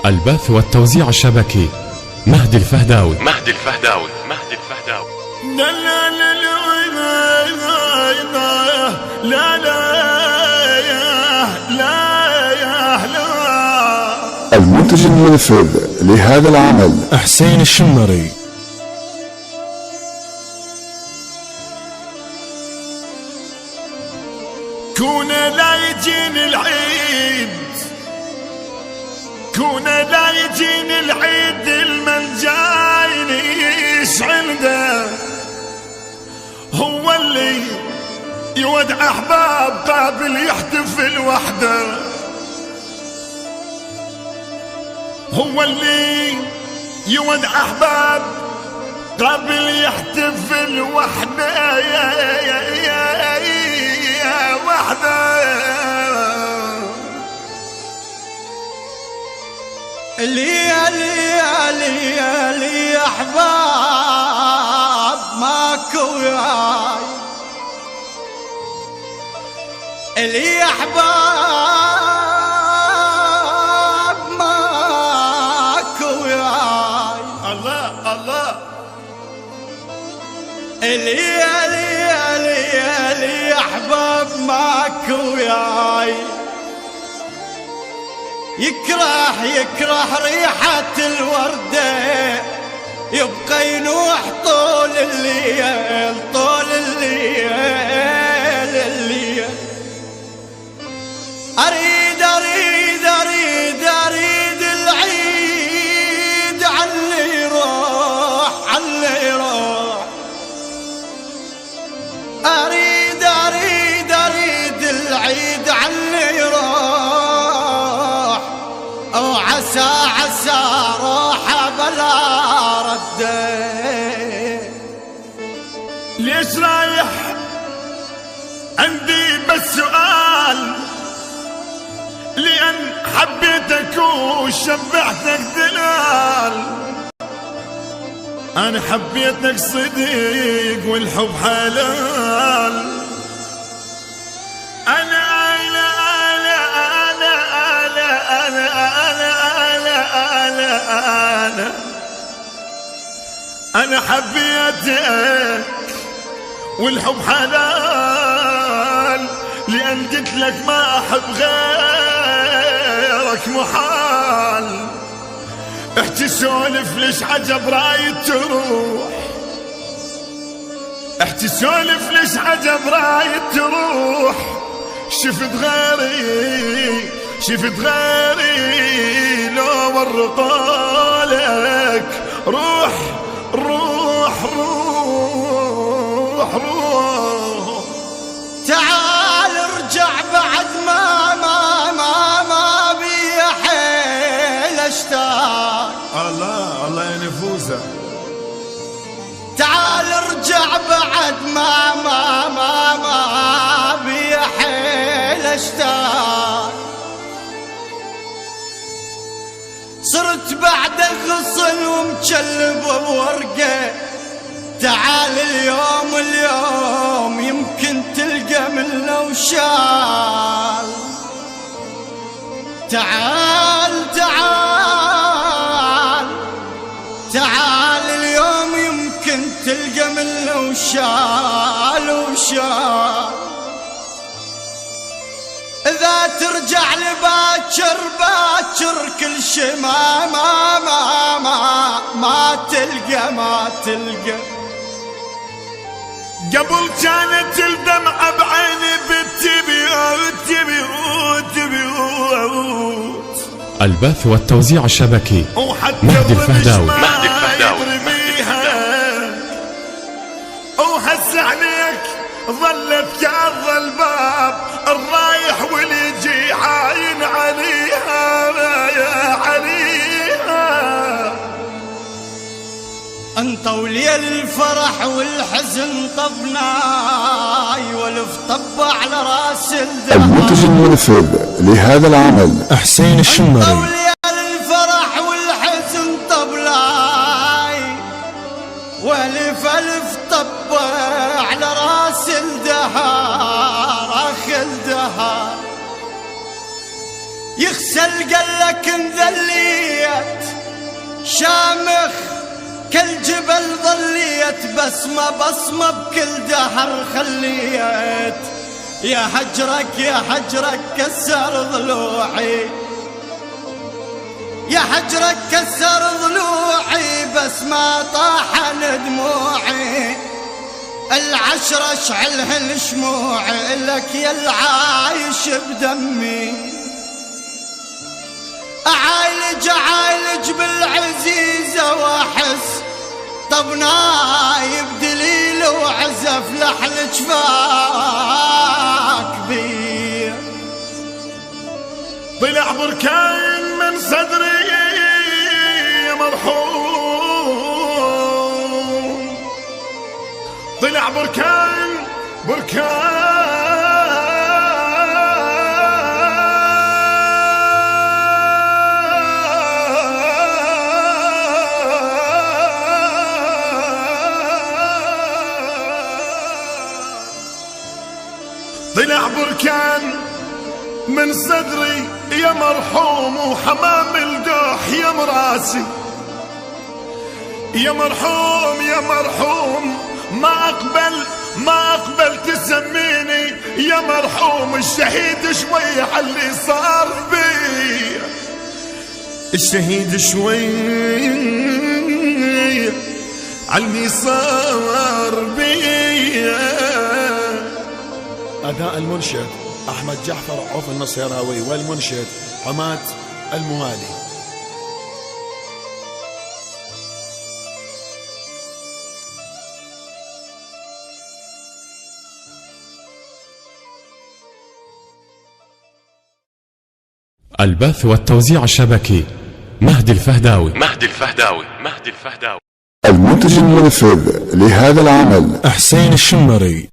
البث والتوزيع الشبكي مهدي الفهداوي. لا لا لا لا لا لا لا. المنتج المنفذ لهذا العمل حسين الشمري. كونا لا يجيني العيد، كونا لا يجيني العيد المن جايني يشعل ده، هو اللي يودع احباب قابل يحتفل وحده، هو اللي يودع احباب قابل يحتفل وحده يا وحده. لي احباب ماكو وياي، لي احباب ماكو وياي. الله الله. لي احباب ماكو وياي، يكره ريحة الوردة، يبقى ينوح طول الليل طول الليل. أريد العيد علي يروح أريد العيد علي يروح، أو عسى روحه بلا رده. ليش رايح؟ عندي بس سؤال، لأن حبيتك وشبعتك دلال. أنا حبيتك صديق والحب حلال. أنا حبيتك والحب حلال، لأن قلت لك ما أحب غيرك محال. احكي سولف ليش عجب رايد تروح، احكي سولف ليش عجب رايد تروح. شفت غيري لو ورطالك. روح تعال ارجع بعد ما بي حيل اشتاق. الله يا نفوسه. تعال ارجع بعد ما بي حيل اشتاق. صرت بعد غصن ومجلب بورقه. تعال اليوم يمكن تلقى منه وشال. تعال اليوم يمكن تلقى منه وشال. إذا ترجع لي باكر كل شي ما تلقى. قبل كانت الدمعة بعيني بالتبيوت. البث والتوزيع الشبكي مهدي الفهداوي. وهسه عليك ظلت كارض الباب، الرايح واليجي عاين عليها يا عليها. انطوا لي الفرح والحزن طبناي، والف طب على راس الدهر. المنتج المنفذ لهذا العمل حسين الشمري. انطوا لي الفرح والحزن طبلاي، والف طب على راس الدهر. الدهر يغسل قالك انذليت شامخ كل جبل ظليت بسمة بصمة بكل دهر خليت يا حجرك كسر ضلوعي يا حجرك كسر ضلوعي بس ما طاحن دموعي العشرة اشعلهن شموعي لك يا العايش بدمي أعالج بالعزيزة واحس طب نايب دليل وعزف لحن جفاك بي طلع بركان من صدري يا مرحوم طلع بركان طلع بركان من صدري يا مرحوم وحمام الجوح يا مراسي يا مرحوم ما أقبل تسميني يا مرحوم الشهيد شوي على اللي صار بي الشهيد شوي على اللي صار بي. أداء المنشد أحمد جعفر عوف النصيراوي والمنشد حماد الموالي. البث والتوزيع الشبكي مهدي الفهداوي. المنتج المنفذ لهذا العمل حسين الشمري.